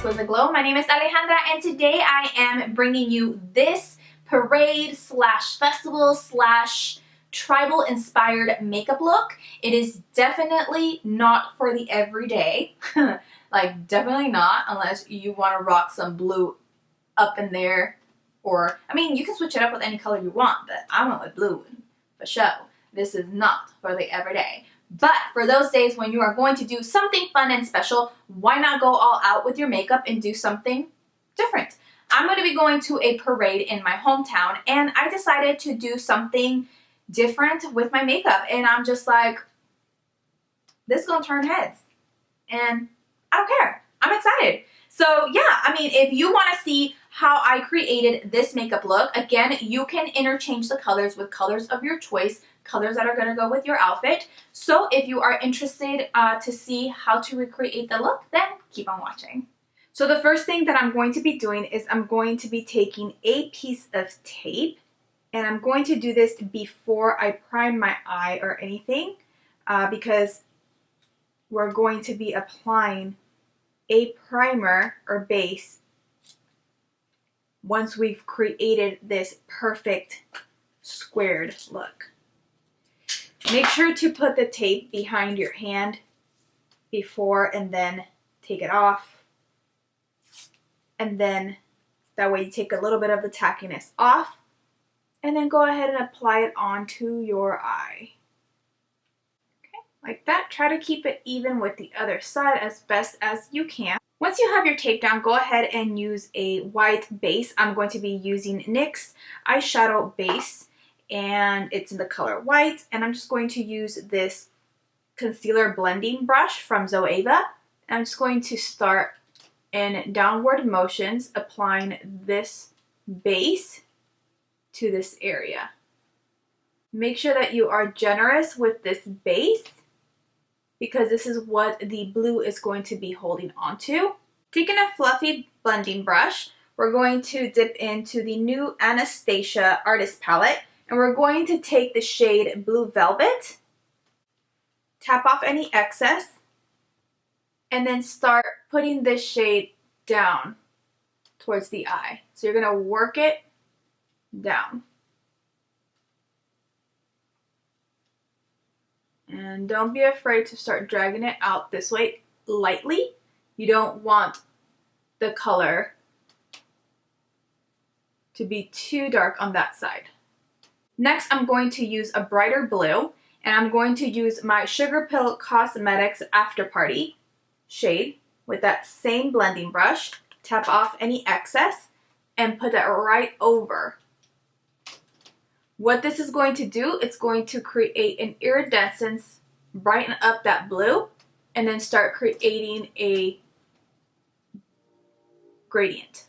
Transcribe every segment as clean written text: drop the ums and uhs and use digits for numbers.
Exquisite Glow. My name is Alejandra and today I am bringing you this parade slash festival slash tribal inspired makeup look. It is definitely not for the everyday. Like definitely not unless you want to rock some blue up in there, or I mean you can switch it up with any color you want, but I went with blue for show. This is not for the everyday. But for those days when you are going to do something fun and special, why not go all out with your makeup and do something different? I'm going to be going to a parade in my hometown and I decided to do something different with my makeup, and I'm just like, this is going to turn heads and I don't care. I'm excited. So yeah, I mean, if you want to see how I created this makeup look, again, you can interchange the colors with colors of your choice, colors that are going to go with your outfit. So if you are interested to see how to recreate the look, then keep on watching. So the first thing that I'm going to be doing is I'm going to be taking a piece of tape, and I'm going to do this before I prime my eye or anything because we're going to be applying a primer or base once we've created this perfect squared look. Make sure to put the tape behind your hand before and then take it off. And then that way you take a little bit of the tackiness off and then go ahead and apply it onto your eye. Okay, like that. Try to keep it even with the other side as best as you can. Once you have your tape down, go ahead and use a white base. I'm going to be using NYX eyeshadow base, and it's in the color white, and I'm just going to use this concealer blending brush from Zoeva. I'm just going to start in downward motions applying this base to this area. Make sure that you are generous with this base because this is what the blue is going to be holding onto. Taking a fluffy blending brush, we're going to dip into the new Anastasia artist palette, and we're going to take the shade Blue Velvet, tap off any excess, and then start putting this shade down towards the eye. So you're going to work it down. And don't be afraid to start dragging it out this way lightly. You don't want the color to be too dark on that side. Next, I'm going to use a brighter blue, and I'm going to use my Sugar Pill Cosmetics After Party shade with that same blending brush. Tap off any excess and put that right over. What this is going to do, it's going to create an iridescence, brighten up that blue, and then start creating a gradient.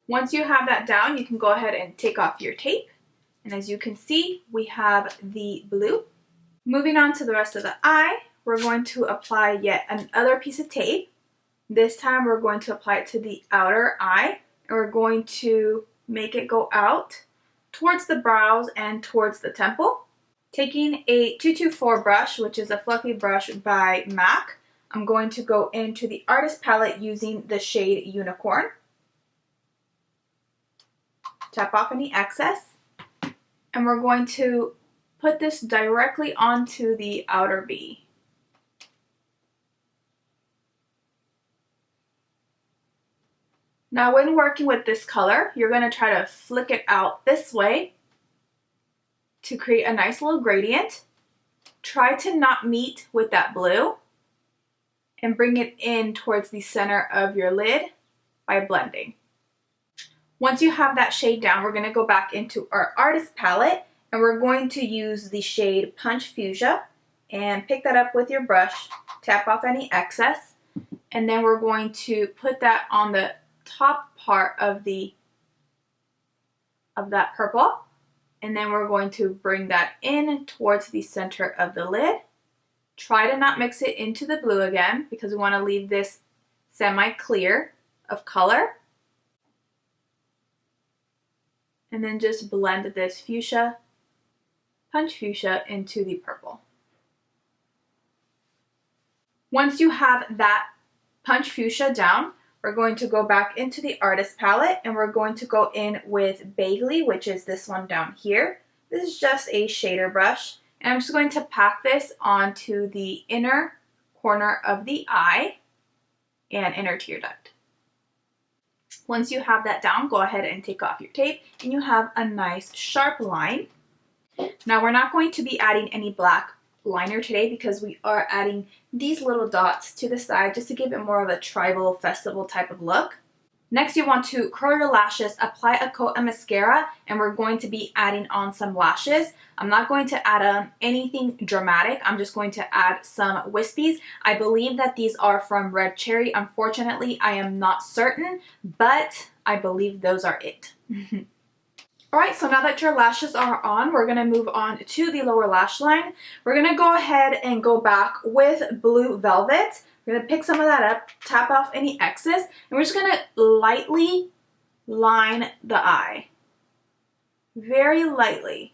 Once you have that down, you can go ahead and take off your tape. And as you can see, we have the blue. Moving on to the rest of the eye, we're going to apply yet another piece of tape. This time we're going to apply it to the outer eye, and we're going to make it go out towards the brows and towards the temple. Taking a 224 brush, which is a fluffy brush by MAC, I'm going to go into the artist palette using the shade Unicorn. Tap off any excess, and we're going to put this directly onto the outer V. Now when working with this color, you're going to try to flick it out this way to create a nice little gradient. Try to not meet with that blue and bring it in towards the center of your lid by blending. Once you have that shade down, we're going to go back into our artist palette, and we're going to use the shade Punch Fuchsia and pick that up with your brush, tap off any excess, and then we're going to put that on the top part of that purple, and then we're going to bring that in towards the center of the lid. Try to not mix it into the blue again because we want to leave this semi-clear of color. And then just blend this fuchsia, Punch Fuchsia, into the purple. Once you have that Punch Fuchsia down, we're going to go back into the artist palette and we're going to go in with Beverly, which is this one down here. This is just a shader brush. And I'm just going to pack this onto the inner corner of the eye and inner tear duct. Once you have that down, go ahead and take off your tape and you have a nice sharp line. Now we're not going to be adding any black liner today because we are adding these little dots to the side just to give it more of a tribal festival type of look. Next, you want to curl your lashes, apply a coat of mascara, and we're going to be adding on some lashes. I'm not going to add on anything dramatic. I'm just going to add some wispies. I believe that these are from Red Cherry. Unfortunately, I am not certain, but I believe those are it. Alright, so now that your lashes are on, we're going to move on to the lower lash line. We're going to go ahead and go back with Blue Velvet. We're going to pick some of that up, tap off any excess, and we're just going to lightly line the eye. Very lightly.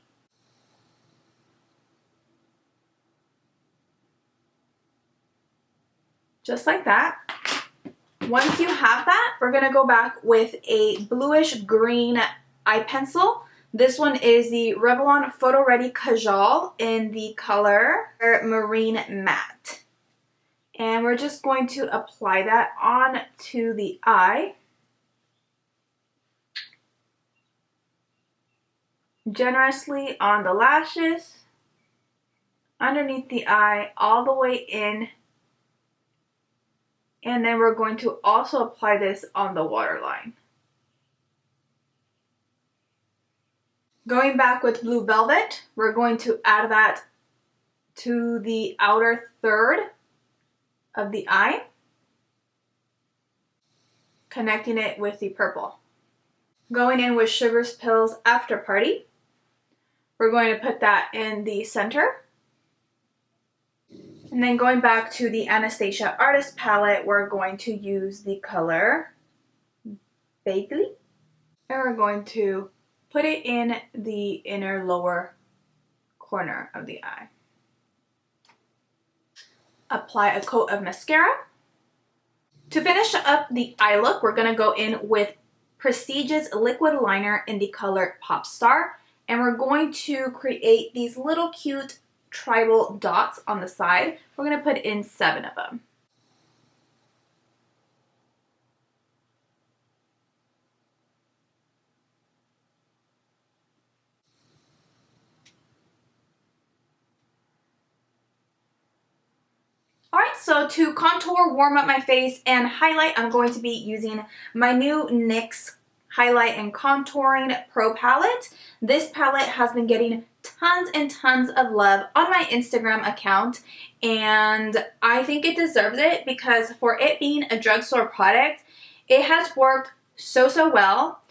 Just like that. Once you have that, we're going to go back with a bluish green eye pencil. This one is the Revlon Photo Ready Kajal in the color Marine Matte. And we're just going to apply that on to the eye. Generously on the lashes, underneath the eye, all the way in. And then we're going to also apply this on the waterline. Going back with Blue Velvet, we're going to add that to the outer third of the eye, connecting it with the purple. Going in with Sugar's Pills After Party, we're going to put that in the center. And then going back to the Anastasia Artist Palette, we're going to use the color Beverly. And we're going to put it in the inner lower corner of the eye. Apply a coat of mascara. To finish up the eye look, we're going to go in with Prestige's liquid liner in the color Pop Star. And we're going to create these little cute tribal dots on the side. We're going to put in 7 of them. Alright, so to contour, warm up my face, and highlight, I'm going to be using my new NYX Highlight and Contouring Pro Palette. This palette has been getting tons and tons of love on my Instagram account, and I think it deserves it because for it being a drugstore product, it has worked so well.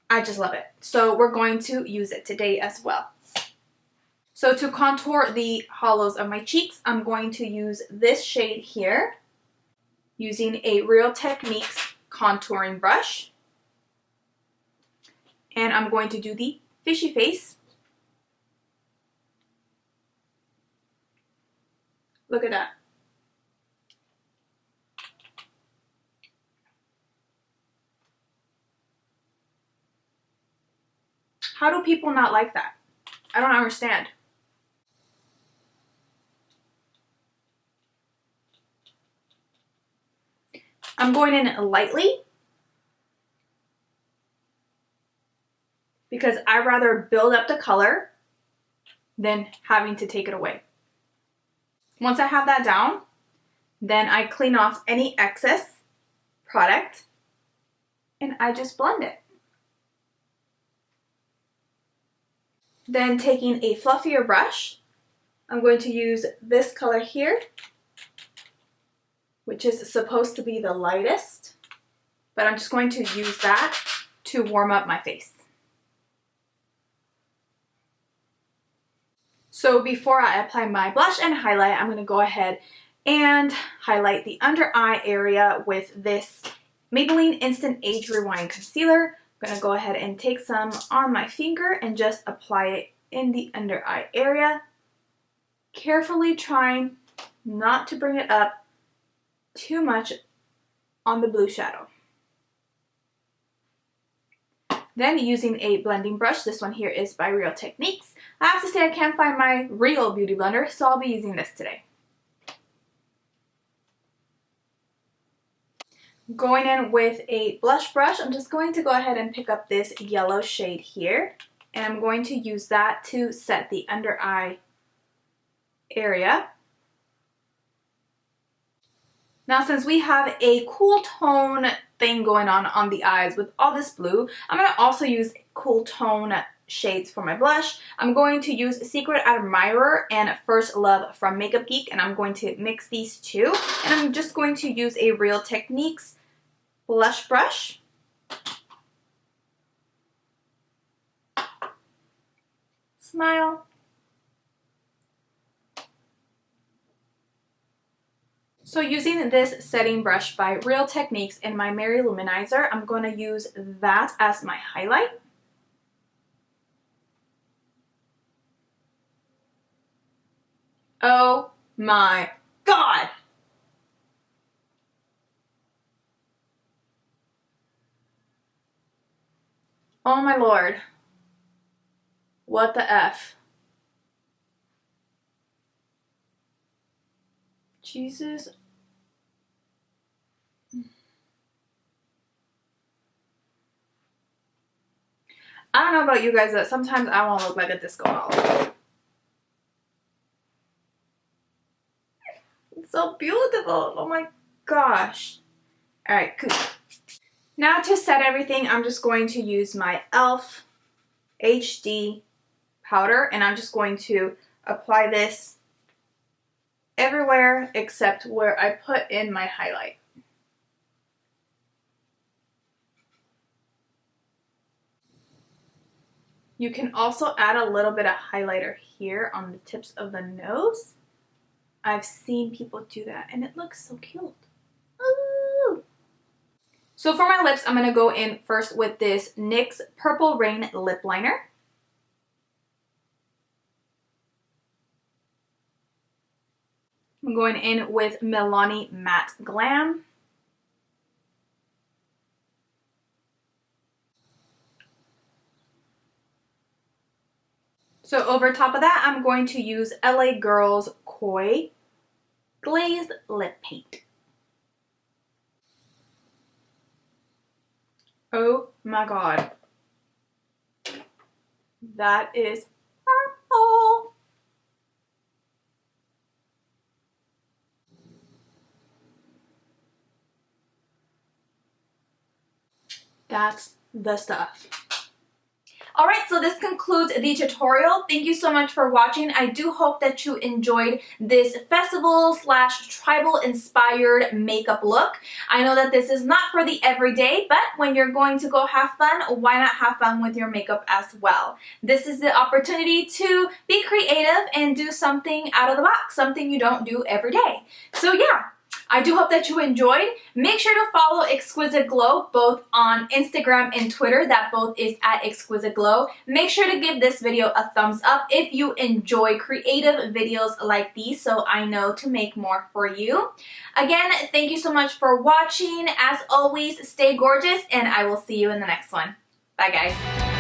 I just love it. So we're going to use it today as well. So to contour the hollows of my cheeks, I'm going to use this shade here using a Real Techniques contouring brush. And I'm going to do the fishy face. Look at that. How do people not like that? I don't understand. I'm going in lightly because I rather build up the color than having to take it away. Once I have that down, then I clean off any excess product and I just blend it. Then taking a fluffier brush, I'm going to use this color here, which is supposed to be the lightest, but I'm just going to use that to warm up my face. So before I apply my blush and highlight, I'm going to go ahead and highlight the under eye area with this Maybelline Instant Age Rewind Concealer. I'm going to go ahead and take some on my finger and just apply it in the under eye area, carefully trying not to bring it up too much on the blue shadow. Then using a blending brush, this one here is by Real Techniques. I have to say I can't find my real beauty blender, so I'll be using this today. Going in with a blush brush, I'm just going to go ahead and pick up this yellow shade here. And I'm going to use that to set the under eye area. Now since we have a cool tone thing going on the eyes with all this blue, I'm going to also use cool tone shades for my blush. I'm going to use Secret Admirer and First Love from Makeup Geek, and I'm going to mix these two. And I'm just going to use a Real Techniques blush brush. Smile. So using this setting brush by Real Techniques in my Mary Luminizer, I'm going to use that as my highlight. Oh my God! Oh my Lord. What the F? Jesus. I don't know about you guys, but sometimes I want to look like a disco doll. It's so beautiful. Oh my gosh. Alright, cool. Now to set everything, I'm just going to use my e.l.f. HD powder, and I'm just going to apply this everywhere except where I put in my highlight. You can also add a little bit of highlighter here on the tips of the nose. I've seen people do that and it looks so cute. Ooh. So for my lips, I'm going to go in first with this NYX Purple Rain lip liner. I'm going in with Milani Matte Glam. So over top of that, I'm going to use LA Girl's Koi Glazed Lip Paint. Oh my God. That is purple. That's the stuff. Alright, so this concludes the tutorial. Thank you so much for watching. I do hope that you enjoyed this festival / tribal inspired makeup look. I know that this is not for the everyday, but when you're going to go have fun, why not have fun with your makeup as well? This is the opportunity to be creative and do something out of the box, something you don't do every day. So yeah. I do hope that you enjoyed. Make sure to follow Exquisite Glow both on Instagram and Twitter. That both is at Exquisite Glow. Make sure to give this video a thumbs up if you enjoy creative videos like these, so I know to make more for you. Again, thank you so much for watching. As always, stay gorgeous, and I will see you in the next one. Bye, guys.